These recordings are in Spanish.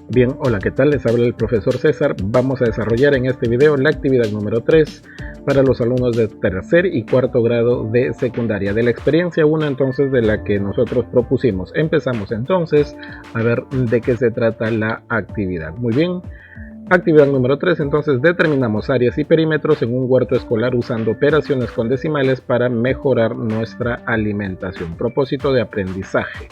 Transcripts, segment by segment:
Bien, hola, ¿qué tal? Les habla el profesor César. Vamos a desarrollar en este video la actividad número 3 para los alumnos de tercer y cuarto grado de secundaria. De la experiencia 1 entonces de la que nosotros propusimos. Empezamos entonces a ver de qué se trata la actividad. Muy bien. Actividad número 3, entonces determinamos áreas y perímetros en un huerto escolar usando operaciones con decimales para mejorar nuestra alimentación. Propósito de aprendizaje.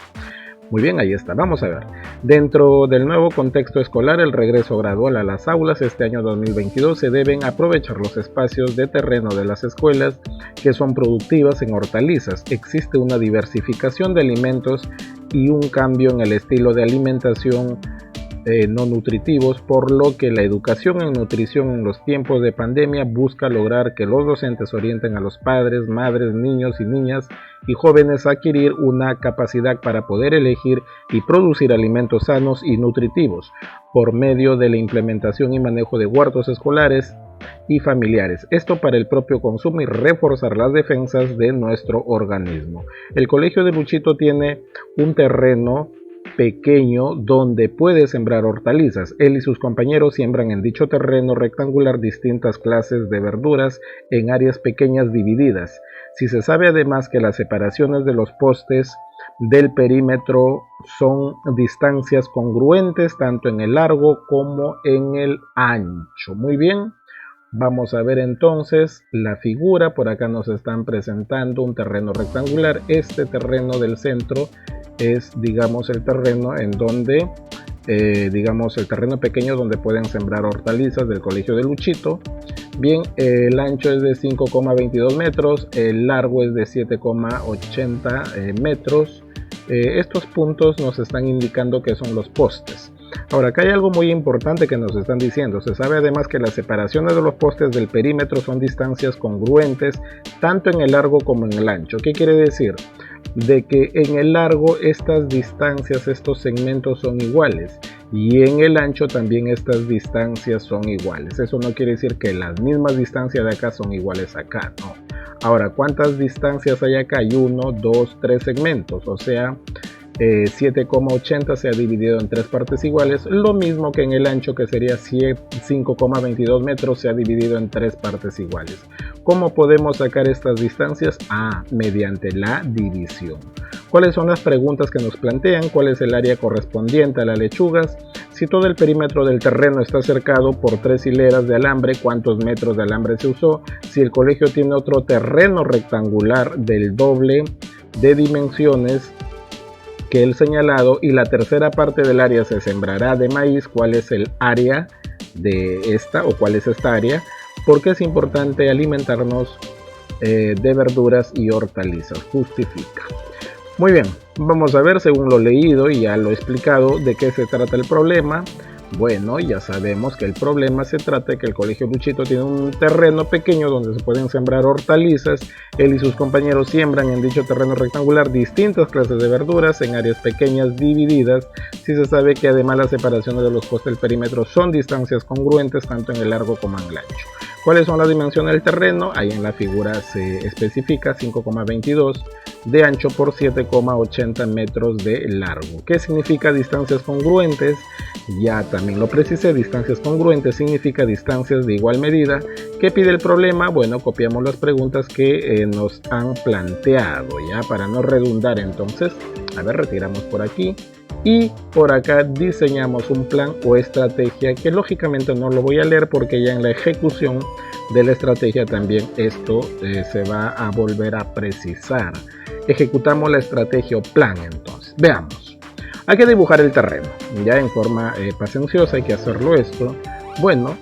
Muy bien, ahí está. Vamos a ver. Dentro del nuevo contexto escolar, el regreso gradual a las aulas este año 2022 se deben aprovechar los espacios de terreno de las escuelas que son productivas en hortalizas. Existe una diversificación de alimentos y un cambio en el estilo de alimentación no nutritivos, por lo que la educación en nutrición en los tiempos de pandemia busca lograr que los docentes orienten a los padres, madres, niños y niñas y jóvenes a adquirir una capacidad para poder elegir y producir alimentos sanos y nutritivos por medio de la implementación y manejo de huertos escolares y familiares, esto para el propio consumo y reforzar las defensas de nuestro organismo. El Colegio de Luchito tiene un terreno pequeño donde puede sembrar hortalizas. Él y sus compañeros siembran en dicho terreno rectangular distintas clases de verduras en áreas pequeñas divididas. Si se sabe además que las separaciones de los postes del perímetro son distancias congruentes tanto en el largo como en el ancho. Muy bien. Vamos a ver entonces la figura. Por acá nos están presentando un terreno rectangular. Este terreno del centro es, digamos, el terreno en donde, el terreno pequeño donde pueden sembrar hortalizas del Colegio de Luchito. Bien, el ancho es de 5,22 metros, el largo es de 7,80 metros. Estos puntos nos están indicando que son los postes. Ahora, acá hay algo muy importante que nos están diciendo. Se sabe además que las separaciones de los postes del perímetro son distancias congruentes tanto en el largo como en el ancho. ¿Qué quiere decir? De que en el largo estas distancias, estos segmentos son iguales y en el ancho también estas distancias son iguales. Eso no quiere decir que las mismas distancias de acá son iguales acá, no. Ahora, ¿cuántas distancias hay acá? Hay 1, 2, 3 segmentos, o sea, 7,80 se ha dividido en 3 partes iguales, lo mismo que en el ancho, que sería 5,22 metros, se ha dividido en 3 partes iguales. ¿Cómo podemos sacar estas distancias? Mediante la división. ¿Cuáles son las preguntas que nos plantean? ¿Cuál es el área correspondiente a las lechugas? Si todo el perímetro del terreno está cercado por 3 hileras de alambre, ¿cuántos metros de alambre se usó? Si el colegio tiene otro terreno rectangular del doble de dimensiones que el señalado y la tercera parte del área se sembrará de maíz, ¿cuál es el área de esta o cuál es esta área? Porque es importante alimentarnos de verduras y hortalizas. Justifica. Muy bien, vamos a ver, según lo leído y ya lo he explicado, de qué se trata el problema. Bueno, ya sabemos que el problema se trata de que el Colegio Luchito tiene un terreno pequeño donde se pueden sembrar hortalizas. Él y sus compañeros siembran en dicho terreno rectangular distintas clases de verduras en áreas pequeñas divididas. Si se sabe que además las separaciones de los postes del perímetro son distancias congruentes tanto en el largo como en el ancho. ¿Cuáles son las dimensiones del terreno? Ahí en la figura se especifica 5,22 de ancho por 7,80 metros de largo. ¿Qué significa distancias congruentes? Ya también lo precisé, distancias congruentes significa distancias de igual medida. ¿Qué pide el problema? Bueno, copiamos las preguntas que nos han planteado, ya para no redundar. Entonces, a ver, retiramos por aquí y por acá diseñamos un plan o estrategia que lógicamente no lo voy a leer porque ya en la ejecución de la estrategia también esto se va a volver a precisar. Ejecutamos la estrategia o plan entonces. Veamos. Hay que dibujar el terreno, ya en forma pacienciosa hay que hacerlo esto. Bueno,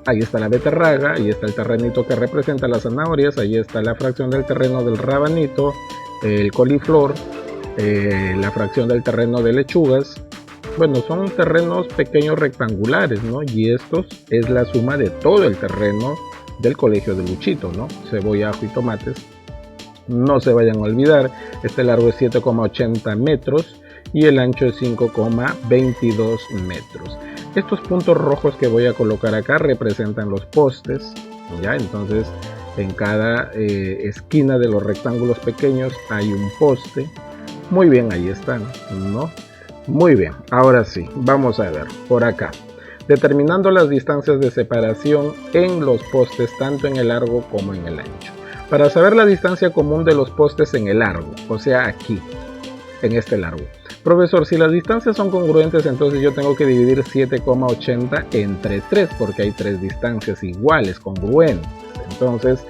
ahí está la beterraga, ahí está el terrenito que representa las zanahorias, ahí está la fracción del terreno del rabanito, el coliflor, la fracción del terreno de lechugas. Bueno, son terrenos pequeños rectangulares, ¿no? Y estos es la suma de todo el terreno del Colegio de Luchito, ¿no? Cebolla, ajo y tomates. No se vayan a olvidar, este largo es 7,80 metros y el ancho es 5,22 metros. Estos puntos rojos que voy a colocar acá representan los postes, ¿ya? Entonces en cada esquina de los rectángulos pequeños hay un poste. Muy bien, ahí están, ¿no? Muy bien, ahora sí, vamos a ver por acá. Determinando las distancias de separación en los postes tanto en el largo como en el ancho. Para saber la distancia común de los postes en el largo, o sea aquí, en este largo. Profesor, si las distancias son congruentes, entonces yo tengo que dividir 7,80 entre 3, porque hay 3 distancias iguales, congruentes. Entonces,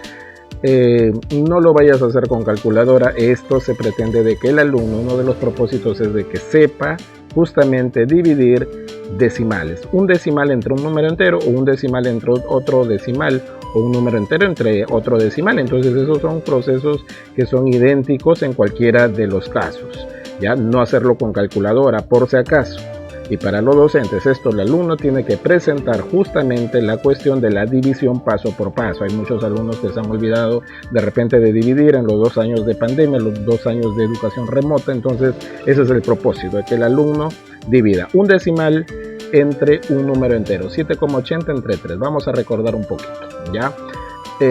no lo vayas a hacer con calculadora. Esto se pretende de que el alumno, uno de los propósitos es de que sepa justamente dividir decimales. Un decimal entre un número entero, o un decimal entre otro decimal, o un número entero entre otro decimal. Entonces esos son procesos que son idénticos en cualquiera de los casos. Ya no hacerlo con calculadora por si acaso. Y para los docentes esto, el alumno tiene que presentar justamente la cuestión de la división paso por paso. Hay muchos alumnos que se han olvidado de repente de dividir en los 2 años de pandemia, los 2 años de educación remota. Entonces ese es el propósito, de que el alumno divida un decimal entre un número entero, 7,80 entre 3. Vamos a recordar un poquito, ¿ya?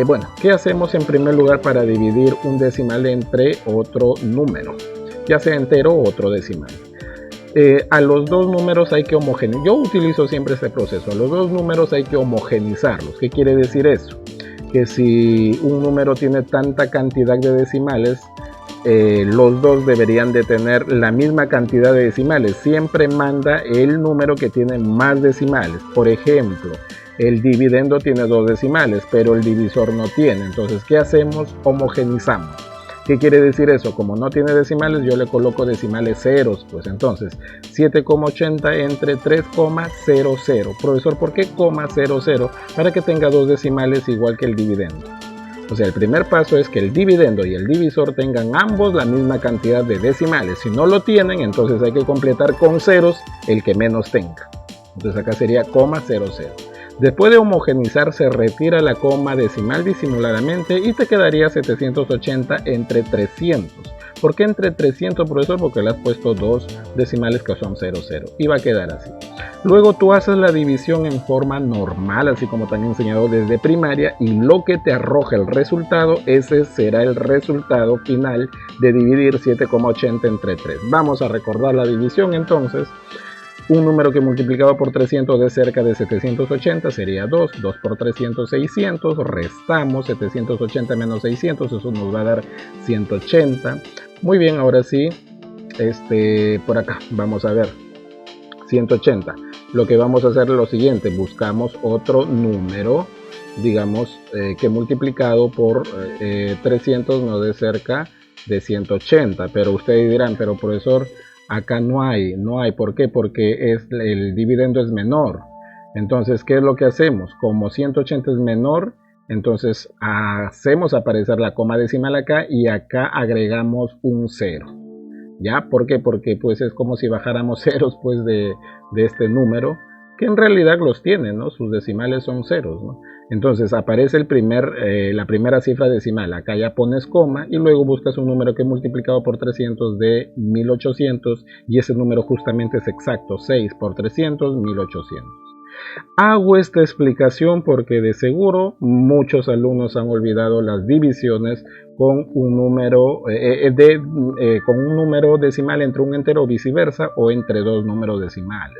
Bueno, ¿qué hacemos en primer lugar para dividir un decimal entre otro número? Ya sea entero o otro decimal. A los dos números hay que homogeneizar. Yo utilizo siempre este proceso. A los dos números hay que homogeneizarlos. ¿Qué quiere decir eso? Que si un número tiene tanta cantidad de decimales, los dos deberían de tener la misma cantidad de decimales. Siempre manda el número que tiene más decimales. Por ejemplo, el dividendo tiene 2 decimales, pero el divisor no tiene. Entonces, ¿qué hacemos? Homogenizamos. ¿Qué quiere decir eso? Como no tiene decimales, yo le coloco decimales ceros. Pues entonces, 7,80 entre 3,00. Profesor, ¿por qué 0,00? Para que tenga 2 decimales igual que el dividendo. O sea, el primer paso es que el dividendo y el divisor tengan ambos la misma cantidad de decimales. Si no lo tienen, entonces hay que completar con ceros el que menos tenga. Entonces acá sería 0,00. Después de homogenizar, se retira la coma decimal disimuladamente y te quedaría 780 entre 300. ¿Por qué entre 300, profesor? Porque le has puesto 2 decimales que son 00 y va a quedar así. Luego tú haces la división en forma normal, así como te han enseñado desde primaria, y lo que te arroja el resultado, ese será el resultado final de dividir 7,80 entre 3. Vamos a recordar la división entonces. Un número que multiplicado por 300 es cerca de 780 sería 2. 2 por 300, 600. Restamos 780 menos 600, eso nos va a dar 180. Muy bien, ahora sí, por acá, vamos a ver, 180. Lo que vamos a hacer es lo siguiente, buscamos otro número, digamos, que multiplicado por 300 nos dé cerca de 180. Pero ustedes dirán, pero profesor, acá no hay, ¿por qué? Porque el dividendo es menor. Entonces, ¿qué es lo que hacemos? Como 180 es menor, entonces hacemos aparecer la coma decimal acá y acá agregamos un 0. ¿Ya? ¿Por qué? Porque pues es como si bajáramos ceros pues de este número, que en realidad los tiene, ¿no? Sus decimales son ceros, ¿no? Entonces aparece la primera cifra decimal, acá ya pones coma y luego buscas un número que multiplicado por 300 de 1800 y ese número justamente es exacto, 6 por 300, 1800. Hago esta explicación porque de seguro muchos alumnos han olvidado las divisiones con un número decimal entre un entero o viceversa, o entre dos números decimales.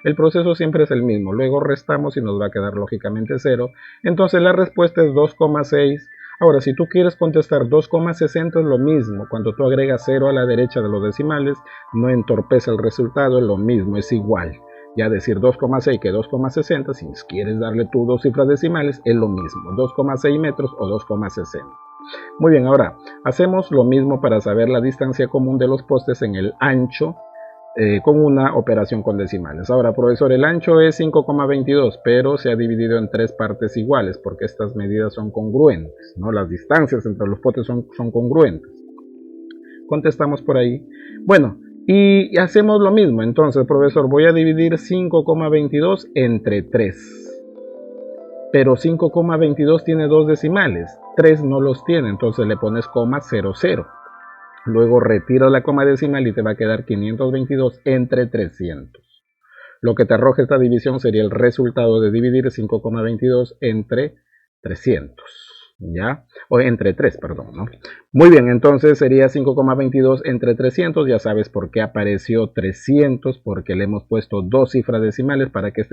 El proceso siempre es el mismo, luego restamos y nos va a quedar lógicamente 0. Entonces la respuesta es 2,6. Ahora, si tú quieres contestar 2,60 es lo mismo. Cuando tú agregas 0 a la derecha de los decimales, no entorpece el resultado, es lo mismo, es igual. Ya decir 2,6 que 2,60, si quieres darle tú 2 cifras decimales, es lo mismo, 2,6 metros o 2,60. Muy bien, ahora hacemos lo mismo para saber la distancia común de los postes en el ancho, con una operación con decimales. Ahora, profesor, el ancho es 5,22, pero se ha dividido en 3 partes iguales, porque estas medidas son congruentes, ¿no? Las distancias entre los postes son congruentes. Contestamos por ahí. Bueno, y hacemos lo mismo. Entonces, profesor, voy a dividir 5,22 entre 3. Pero 5,22 tiene 2 decimales, 3 no los tiene, entonces le pones coma 00. Luego retira la coma decimal y te va a quedar 522 entre 300. Lo que te arroja esta división sería el resultado de dividir 5,22 entre 300. ¿ya? O entre 3, perdón, ¿no? Muy bien, entonces sería 5,22 entre 300, ya sabes por qué apareció 300, porque le hemos puesto dos cifras decimales para que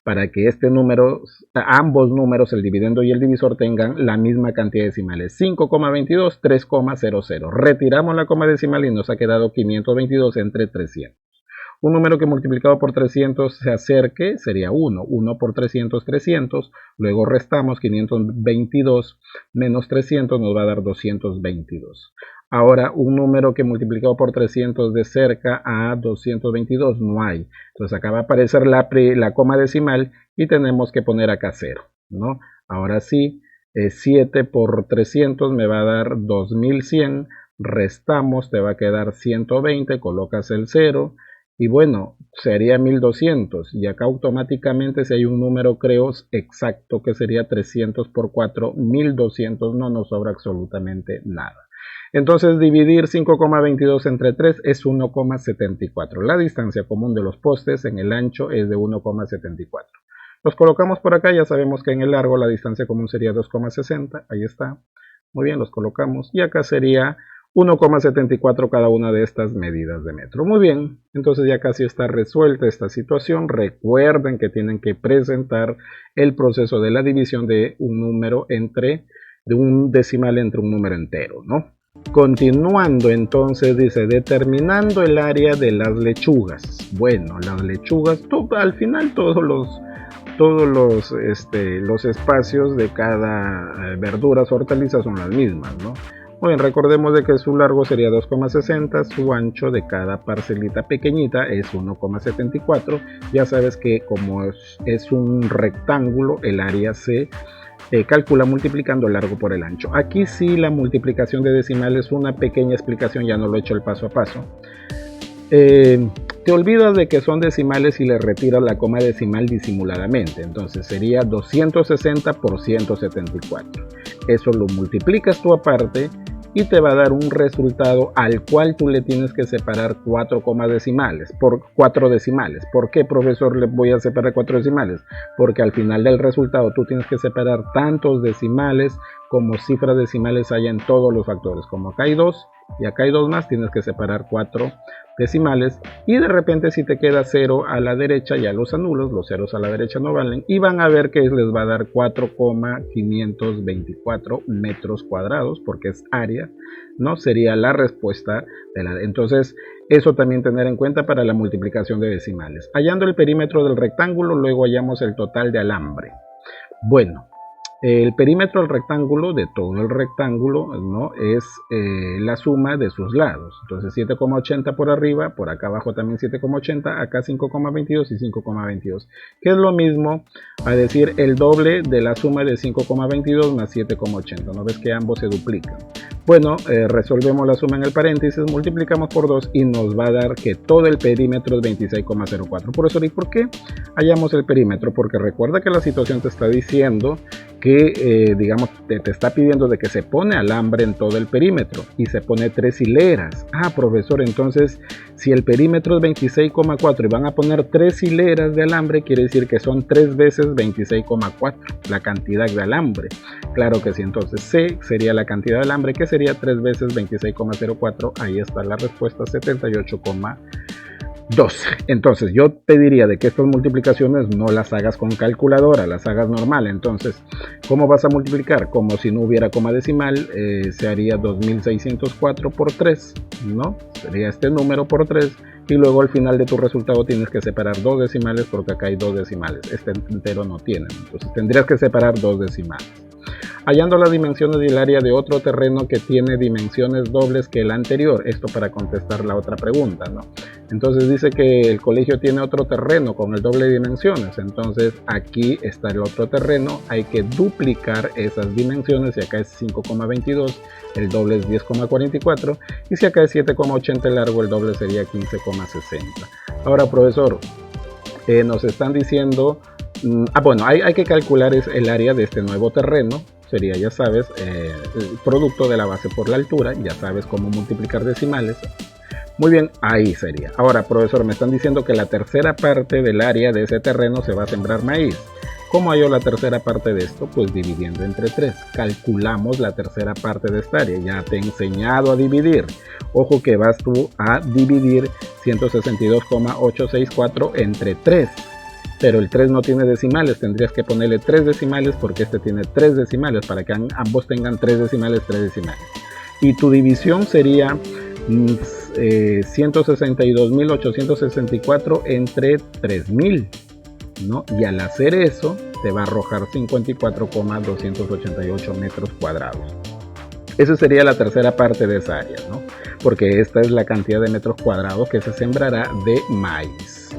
para que este número, ambos números, el dividendo y el divisor, tengan la misma cantidad de decimales. 5,22, 3,00. Retiramos la coma decimal y nos ha quedado 522 entre 300. Un número que multiplicado por 300 se acerque sería 1. 1 por 300, 300. Luego restamos 522 menos 300 nos va a dar 222. Ahora, un número que multiplicado por 300 de cerca a 222 no hay. Entonces acá va a aparecer la coma decimal y tenemos que poner acá 0, ¿no? Ahora sí, 7 por 300 me va a dar 2100. Restamos, te va a quedar 120, colocas el 0. Y bueno, sería 1200. Y acá automáticamente, si hay un número, creo, exacto, que sería 300 por 4, 1200. No nos sobra absolutamente nada. Entonces, dividir 5,22 entre 3 es 1,74. La distancia común de los postes en el ancho es de 1,74. Los colocamos por acá. Ya sabemos que en el largo la distancia común sería 2,60. Ahí está. Muy bien, los colocamos. Y acá sería 1,74 cada una de estas medidas de metro. Muy bien, entonces ya casi está resuelta esta situación. Recuerden que tienen que presentar el proceso de la división de un número de un decimal entre un número entero, ¿no? Continuando, entonces dice, determinando el área de las lechugas. Bueno, las lechugas, al final todos los espacios de cada verduras o hortalizas son las mismas, ¿no? Muy bien, recordemos de que su largo sería 2,60, su ancho de cada parcelita pequeñita es 1,74. Ya sabes que como es un rectángulo, el área se calcula multiplicando el largo por el ancho. Aquí sí la multiplicación de decimales, una pequeña explicación, ya no lo he hecho el paso a paso. Te olvidas de que son decimales y le retiras la coma decimal disimuladamente. Entonces sería 260 por 174. Eso lo multiplicas tú aparte y te va a dar un resultado al cual tú le tienes que separar 4 comas decimales, por 4 decimales. ¿Por qué, profesor, le voy a separar 4 decimales? Porque al final del resultado tú tienes que separar tantos decimales como cifras decimales haya en todos los factores. Como acá hay 2 y acá hay 2 más, tienes que separar 4 decimales, y de repente si te queda 0 a la derecha ya los anulos, los ceros a la derecha no valen, y van a ver que les va a dar 4,524 metros cuadrados, porque es área, ¿no? Sería la respuesta entonces eso también tener en cuenta para la multiplicación de decimales. Hallando el perímetro del rectángulo, luego hallamos el total de alambre. Bueno, el perímetro del rectángulo, de todo el rectángulo, ¿no? Es la suma de sus lados. Entonces 7,80 por arriba, por acá abajo también 7,80, acá 5,22 y 5,22. Que es lo mismo a decir el doble de la suma de 5,22 más 7,80. ¿No ves que ambos se duplican? Bueno, resolvemos la suma en el paréntesis, multiplicamos por 2 y nos va a dar que todo el perímetro es 26,04. Por eso, ¿y por qué hallamos el perímetro? Porque recuerda que la situación te está diciendo que, digamos, te está pidiendo de que se pone alambre en todo el perímetro y se pone 3 hileras. Ah, profesor, entonces si el perímetro es 26,4 y van a poner 3 hileras de alambre, quiere decir que son 3 veces 26,4 la cantidad de alambre. Claro que sí, entonces C sería la cantidad de alambre, que sería 3 veces 26,04. Ahí está la respuesta, 78,2. Entonces yo te diría de que estas multiplicaciones no las hagas con calculadora, las hagas normal. Entonces, ¿cómo vas a multiplicar? Como si no hubiera coma decimal, se haría 2604 por 3, ¿no? Sería este número por 3, y luego al final de tu resultado tienes que separar 2 decimales, porque acá hay 2 decimales, este entero no tiene, entonces tendrías que separar 2 decimales. Hallando las dimensiones del área de otro terreno que tiene dimensiones dobles que el anterior. Esto para contestar la otra pregunta, ¿no? Entonces dice que el colegio tiene otro terreno con el doble de dimensiones. Entonces aquí está el otro terreno. Hay que duplicar esas dimensiones. Y acá es 5,22. El doble es 10,44. Y si acá es 7,80 el largo, el doble sería 15,60. Ahora, profesor, nos están diciendo... bueno, hay que calcular el área de este nuevo terreno. Sería, ya sabes, el producto de la base por la altura. Ya sabes cómo multiplicar decimales. Muy bien, ahí sería. Ahora, profesor, me están diciendo que la tercera parte del área de ese terreno se va a sembrar maíz. ¿Cómo hallo la tercera parte de esto? Pues dividiendo entre 3. Calculamos la tercera parte de esta área. Ya te he enseñado a dividir. Ojo que vas tú a dividir 162,864 entre 3. Pero el 3 no tiene decimales. Tendrías que ponerle 3 decimales porque este tiene 3 decimales. Para que ambos tengan 3 decimales, 3 decimales. Y tu división sería 162.864 entre 3.000. ¿no? Y al hacer eso te va a arrojar 54,288 metros cuadrados. Esa sería la tercera parte de esa área, ¿no? Porque esta es la cantidad de metros cuadrados que se sembrará de maíz.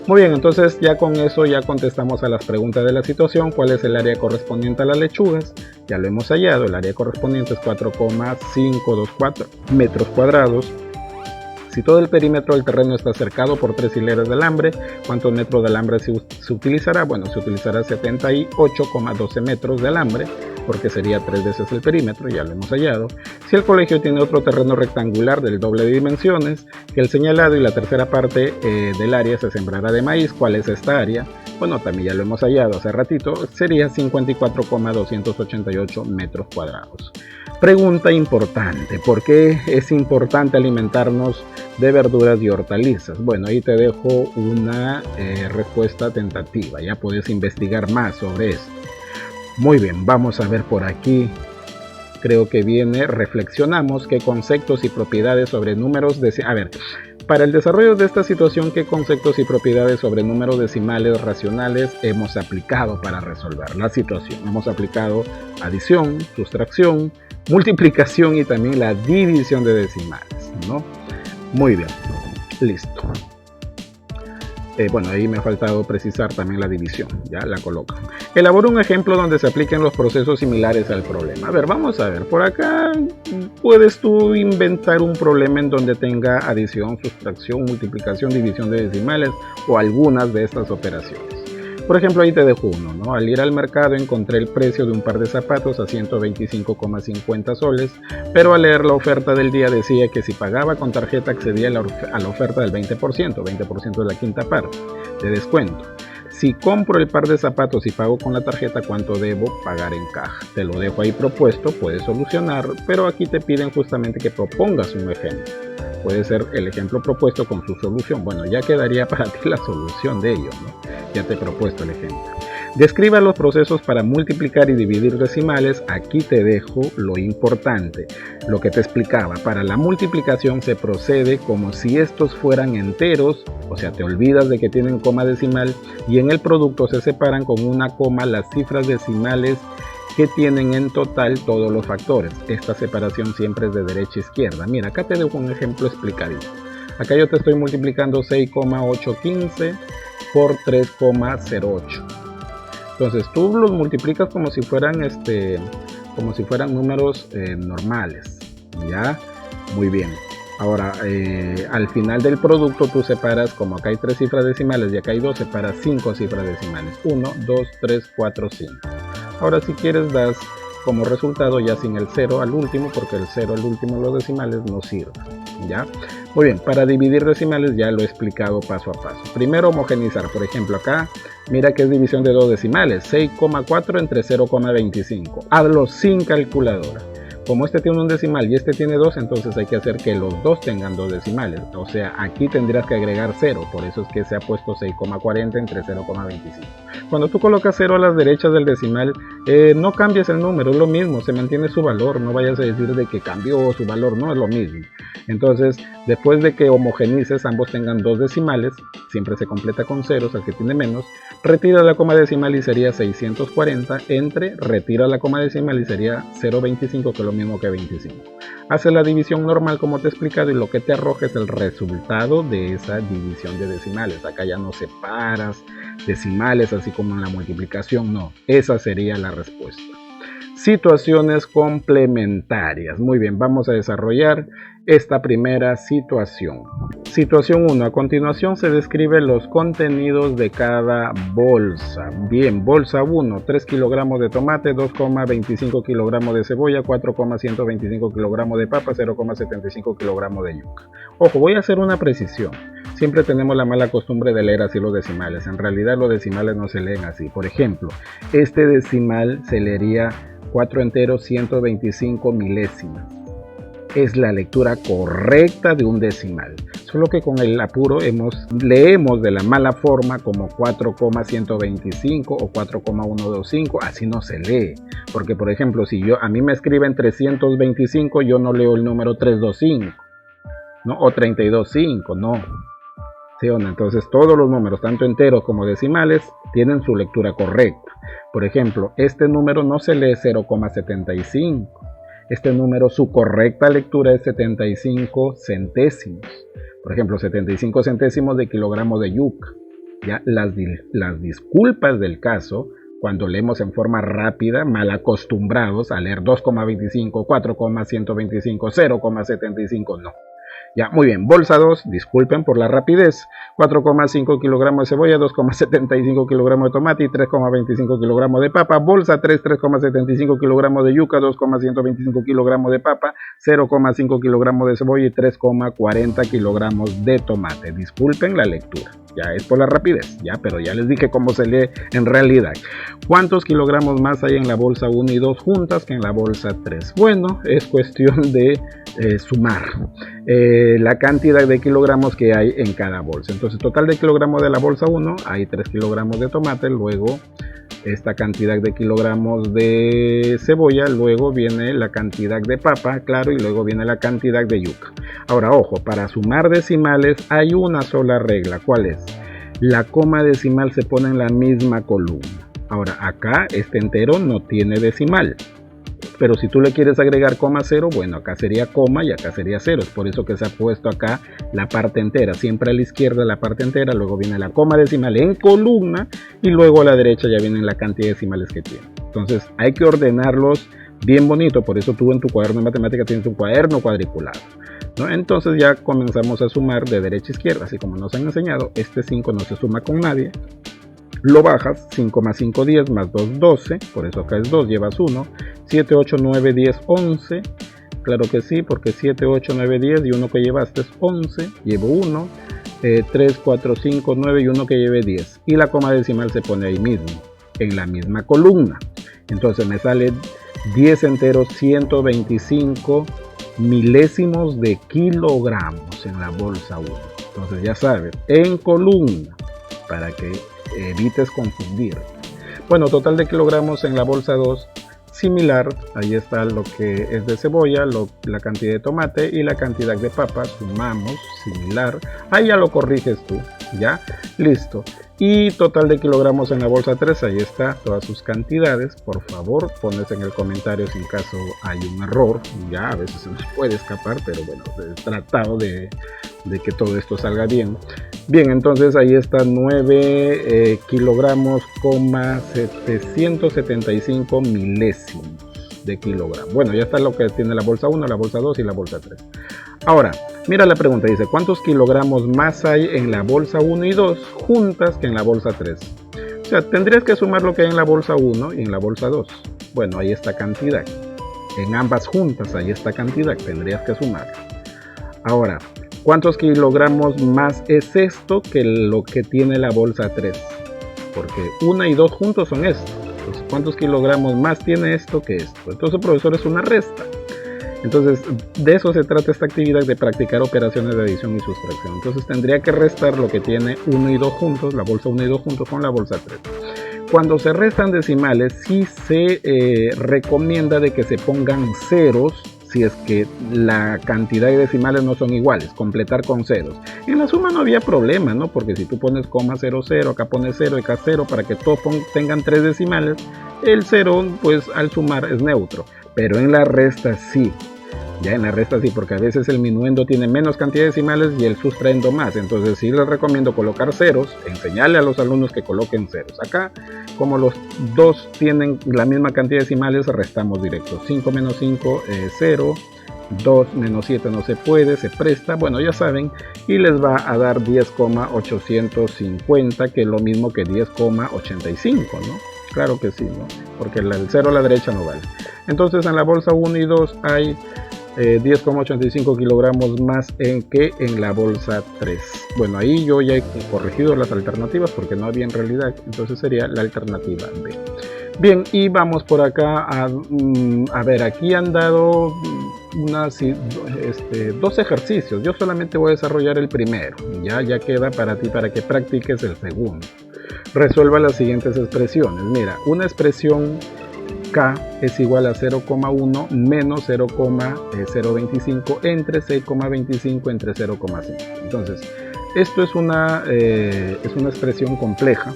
Muy bien, entonces ya con eso ya contestamos a las preguntas de la situación. ¿Cuál es el área correspondiente a las lechugas? Ya lo hemos hallado, el área correspondiente es 4,524 metros cuadrados. Si todo el perímetro del terreno está cercado por 3 hileras de alambre, ¿cuántos metros de alambre se utilizará? Bueno, se utilizará 78,12 metros de alambre, porque sería 3 veces el perímetro, ya lo hemos hallado. Si el colegio tiene otro terreno rectangular del doble de dimensiones que el señalado y la tercera parte del área se sembrará de maíz, ¿cuál es esta área? Bueno, también ya lo hemos hallado hace ratito, sería 54,288 metros cuadrados. Pregunta importante, ¿por qué es importante alimentarnos de verduras y hortalizas? Bueno, ahí te dejo una respuesta tentativa, ya puedes investigar más sobre esto. Muy bien, vamos a ver por aquí, creo que viene, reflexionamos qué conceptos y propiedades sobre números decimales. A ver, para el desarrollo de esta situación, ¿qué conceptos y propiedades sobre números decimales racionales hemos aplicado para resolver la situación? Hemos aplicado adición, sustracción, multiplicación y también la división de decimales, ¿no? Muy bien, listo. Bueno, ahí me ha faltado precisar también la división, ya la coloco. Elabora un ejemplo donde se apliquen los procesos similares al problema. A ver, vamos a ver, por acá puedes tú inventar un problema en donde tenga adición, sustracción, multiplicación, división de decimales o algunas de estas operaciones. Por ejemplo, ahí te dejo uno, ¿no? Al ir al mercado encontré el precio de un par de zapatos a 125,50 soles, pero al leer la oferta del día decía que si pagaba con tarjeta accedía a la oferta del 20% de la quinta parte de descuento. Si compro el par de zapatos y pago con la tarjeta, ¿cuánto debo pagar en caja? Te lo dejo ahí propuesto, puedes solucionar, pero aquí te piden justamente que propongas un ejemplo. Puede ser el ejemplo propuesto con su solución. Bueno, ya quedaría para ti la solución de ello, ¿no? Ya te he propuesto el ejemplo. Describa los procesos para multiplicar y dividir decimales. Aquí te dejo lo importante, lo que te explicaba. Para la multiplicación se procede como si estos fueran enteros, o sea, te olvidas de que tienen coma decimal, y en el producto se separan con una coma las cifras decimales que tienen en total todos los factores. Esta separación siempre es de derecha a izquierda. Mira, acá te dejo un ejemplo explicadito. Acá yo te estoy multiplicando 6,815 por 3,08. Entonces tú los multiplicas como si fueran números normales, ¿ya? Muy bien. Ahora, al final del producto tú separas, como acá hay 3 cifras decimales y acá hay 2, separas 5 cifras decimales. 1, 2, 3, 4, 5. Ahora si quieres das como resultado ya sin el 0 al último, porque el 0 al último en los decimales no sirve, ¿ya? Muy bien, para dividir decimales ya lo he explicado paso a paso. Primero homogeneizar, por ejemplo acá, mira que es división de 2 decimales, 6,4 entre 0,25. Hazlo sin calculadora. Como este tiene un decimal y este tiene 2, entonces hay que hacer que los dos tengan 2 decimales. O sea, aquí tendrías que agregar 0, por eso es que se ha puesto 6,40 entre 0,25. Cuando tú colocas 0 a las derechas del decimal, no cambias el número, es lo mismo, se mantiene su valor. No vayas a decir de que cambió su valor, no es lo mismo. Entonces, después de que homogenices, ambos tengan 2 decimales, siempre se completa con ceros, al que tiene menos, retira la coma decimal y sería 640 entre, retira la coma decimal y sería 0,25, que es lo mismo que 25. Hace la división normal como te he explicado y lo que te arroja es el resultado de esa división de decimales. Acá ya no separas decimales así como en la multiplicación, no. Esa sería la respuesta. Situaciones complementarias. Muy bien, vamos a desarrollar esta primera situación. Situación 1. A continuación se describe los contenidos de cada bolsa. Bien, bolsa 1, 3 kilogramos de tomate, 2,25 kilogramos de cebolla, 4,125 kilogramos de papa, 0,75 kilogramos de yuca. Ojo, voy a hacer una precisión. Siempre tenemos la mala costumbre de leer así los decimales. En realidad los decimales no se leen así. Por ejemplo, este decimal se leería 4 enteros 125 milésimas. Es la lectura correcta de un decimal, solo que con el apuro leemos de la mala forma como 4,125 o 4,125, así no se lee, porque por ejemplo si a mí me escriben 325, yo no leo el número 325, ¿no? O 325, no. ¿Sí o no? Entonces todos los números, tanto enteros como decimales, tienen su lectura correcta. Por ejemplo, este número no se lee 0,75. Este número, su correcta lectura es 75 centésimos. Por ejemplo, 75 centésimos de kilogramo de yuca. Ya las disculpas del caso, cuando leemos en forma rápida, mal acostumbrados a leer 2,25, 4,125, 0,75, no. Ya, muy bien, bolsa 2, disculpen por la rapidez, 4,5 kilogramos de cebolla, 2,75 kilogramos de tomate y 3,25 kilogramos de papa. Bolsa 3, 3,75 kilogramos de yuca, 2,125 kilogramos de papa, 0,5 kilogramos de cebolla y 3,40 kilogramos de tomate. Disculpen la lectura, ya es por la rapidez, ya, pero ya les dije cómo se lee en realidad. ¿Cuántos kilogramos más hay en la bolsa 1 y 2 juntas que en la bolsa 3? Bueno, es cuestión de sumar la cantidad de kilogramos que hay en cada bolsa. Entonces, total de kilogramos de la bolsa 1, hay 3 kilogramos de tomate, luego esta cantidad de kilogramos de cebolla, luego viene la cantidad de papa, claro, y luego viene la cantidad de yuca. Ahora, ojo, para sumar decimales hay una sola regla. ¿Cuál es? La coma decimal se pone en la misma columna. Ahora, acá este entero no tiene decimal. Pero si tú le quieres agregar coma 0, bueno, acá sería coma y acá sería 0. Es por eso que se ha puesto acá la parte entera. Siempre a la izquierda la parte entera, luego viene la coma decimal en columna y luego a la derecha ya vienen la cantidad de decimales que tiene. Entonces hay que ordenarlos bien bonito. Por eso tú en tu cuaderno de matemática tienes un cuaderno cuadriculado, ¿no? Entonces ya comenzamos a sumar de derecha a izquierda. Así como nos han enseñado, este 5 no se suma con nadie. Lo bajas, 5 más 5, 10, más 2, 12, por eso acá es 2, llevas 1, 7, 8, 9, 10, 11, claro que sí, porque 7, 8, 9, 10 y 1 que llevaste es 11, llevo 1, 3, 4, 5, 9 y 1 que lleve 10, y la coma decimal se pone ahí mismo, en la misma columna. Entonces me sale 10 enteros 125 milésimos de kilogramos en la bolsa 1. Entonces ya sabes, en columna, para que evites confundir. Bueno, total de kilogramos en la bolsa 2, similar, ahí está lo que es de cebolla, la cantidad de tomate y la cantidad de papa, sumamos, similar, ahí ya lo corriges tú, ya, listo. Y total de kilogramos en la bolsa 3, ahí está todas sus cantidades. Por favor, pones en el comentario si en caso hay un error, ya a veces se nos puede escapar, pero bueno, he tratado de que todo esto salga bien. Bien, entonces ahí está 9 kilogramos, 775 milésimos de kilogramo. Bueno, ya está lo que tiene la bolsa 1, la bolsa 2 y la bolsa 3. Ahora, mira la pregunta, dice, ¿cuántos kilogramos más hay en la bolsa 1 y 2 juntas que en la bolsa 3? O sea, tendrías que sumar lo que hay en la bolsa 1 y en la bolsa 2. Bueno, ahí está cantidad. En ambas juntas hay esta cantidad, tendrías que sumarlo. Ahora, ¿cuántos kilogramos más es esto que lo que tiene la bolsa 3? Porque 1 y 2 juntos son esto. Entonces, ¿cuántos kilogramos más tiene esto que esto? Entonces, profesor, es una resta. Entonces, de eso se trata esta actividad, de practicar operaciones de adición y sustracción. Entonces, tendría que restar lo que tiene 1 y 2 juntos, la bolsa 1 y 2 juntos con la bolsa 3. Cuando se restan decimales, sí se recomienda de que se pongan ceros si es que la cantidad de decimales no son iguales, completar con ceros. En la suma no había problema, ¿no? Porque si tú pones coma 00, acá pones 0 y acá 0 para que todos tengan 3 decimales, el 0 pues al sumar es neutro. Pero en la resta sí, ya en la resta sí, porque a veces el minuendo tiene menos cantidad de decimales y el sustraendo más. Entonces sí les recomiendo colocar ceros, enseñarle a los alumnos que coloquen ceros. Acá, como los dos tienen la misma cantidad de decimales, restamos directo. 5 menos 5, 0, 2 menos 7 no se puede, se presta, bueno, ya saben, y les va a dar 10,850, que es lo mismo que 10,85, ¿no? Claro que sí, ¿no? Porque el 0 a la derecha no vale. Entonces en la bolsa 1 y 2 hay 10,85 kilogramos más que en la bolsa 3. Bueno, ahí yo ya he corregido las alternativas porque no había en realidad, entonces sería la alternativa B. Bien, y vamos por acá a ver, aquí han dado dos ejercicios. Yo solamente voy a desarrollar el primero, ya queda para ti para que practiques el segundo. Resuelva las siguientes expresiones. Mira, una expresión K es igual a 0,1 menos 0,025 entre 6,25 entre 0,5. Entonces, esto es una expresión compleja,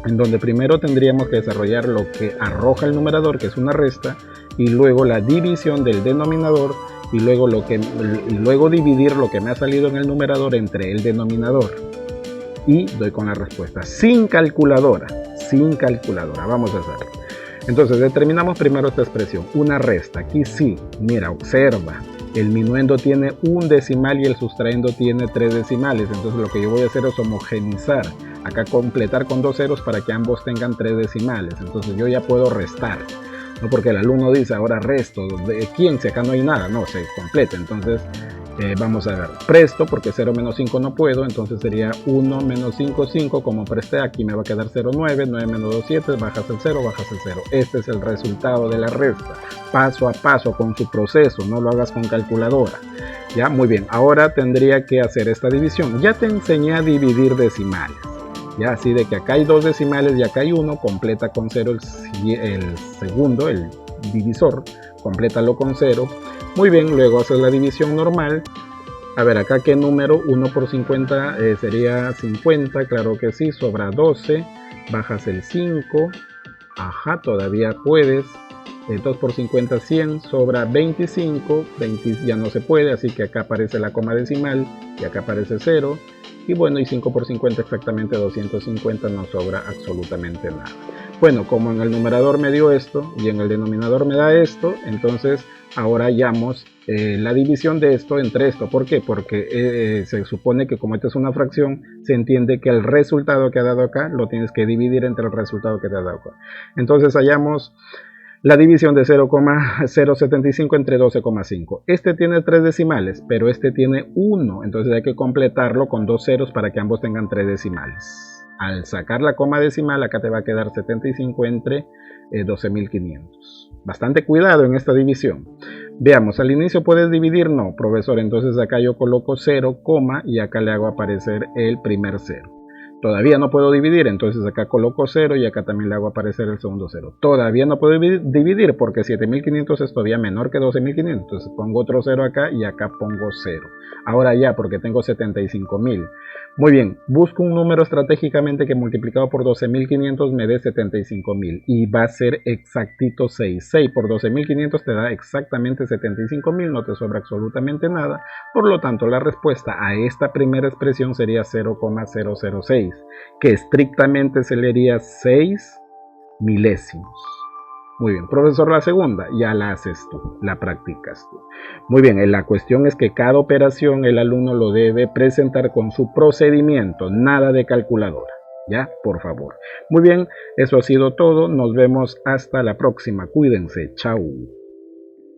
en donde primero tendríamos que desarrollar lo que arroja el numerador, que es una resta, y luego la división del denominador, y luego dividir lo que me ha salido en el numerador entre el denominador. Y doy con la respuesta sin calculadora, vamos a hacerlo. Entonces determinamos primero esta expresión, una resta. Aquí sí, mira, observa, el minuendo tiene un decimal y el sustraendo tiene 3 decimales. Entonces lo que yo voy a hacer es homogeneizar, acá completar con 2 ceros para que ambos tengan 3 decimales. Entonces yo ya puedo restar, no porque el alumno dice ahora resto, ¿de quién? Si acá no hay nada, no, se completa. Entonces vamos a ver, presto porque 0 menos 5 no puedo, entonces sería 1 menos 5, 5, como presté, aquí me va a quedar 0, 9, 9 menos 2, 7, bajas el 0, bajas el 0. Este es el resultado de la resta, paso a paso con su proceso, no lo hagas con calculadora. Ya, muy bien, ahora tendría que hacer esta división. Ya te enseñé a dividir decimales, ya, así de que acá hay 2 decimales y acá hay 1, completa con 0 el segundo, el divisor, complétalo con 0. Muy bien, luego haces la división normal. A ver, acá qué número, 1 por 50 sería 50, claro que sí, sobra 12, bajas el 5, ajá, todavía puedes. 2 por 50, 100, sobra 25, 20 ya no se puede, así que acá aparece la coma decimal y acá aparece 0. Y bueno, y 5 por 50 exactamente 250, no sobra absolutamente nada. Bueno, como en el numerador me dio esto y en el denominador me da esto, entonces ahora hallamos la división de esto entre esto. ¿Por qué? Porque se supone que como esta es una fracción, se entiende que el resultado que ha dado acá lo tienes que dividir entre el resultado que te ha dado acá. Entonces hallamos la división de 0,075 entre 12,5. Este tiene 3 decimales, pero este tiene 1, entonces hay que completarlo con 2 ceros para que ambos tengan 3 decimales. Al sacar la coma decimal, acá te va a quedar 75 entre 12.500. Bastante cuidado en esta división. Veamos, al inicio puedes dividir, no, profesor, entonces acá yo coloco 0, y acá le hago aparecer el primer 0. Todavía no puedo dividir, entonces acá coloco 0 y acá también le hago aparecer el segundo 0. Todavía no puedo dividir porque 7.500 es todavía menor que 12.500. Entonces pongo otro 0 acá y acá pongo 0. Ahora ya, porque tengo 75.000. Muy bien, busco un número estratégicamente que multiplicado por 12.500 me dé 75.000. Y va a ser exactito 6. 6 por 12.500 te da exactamente 75.000, no te sobra absolutamente nada. Por lo tanto, la respuesta a esta primera expresión sería 0,006. Que estrictamente se leería 6 milésimos. Muy bien, profesor, la segunda ya la haces tú, la practicas tú. Muy bien, la cuestión es que cada operación el alumno lo debe presentar con su procedimiento, nada de calculadora. Ya, por favor. Muy bien, eso ha sido todo. Nos vemos hasta la próxima. Cuídense. Chao.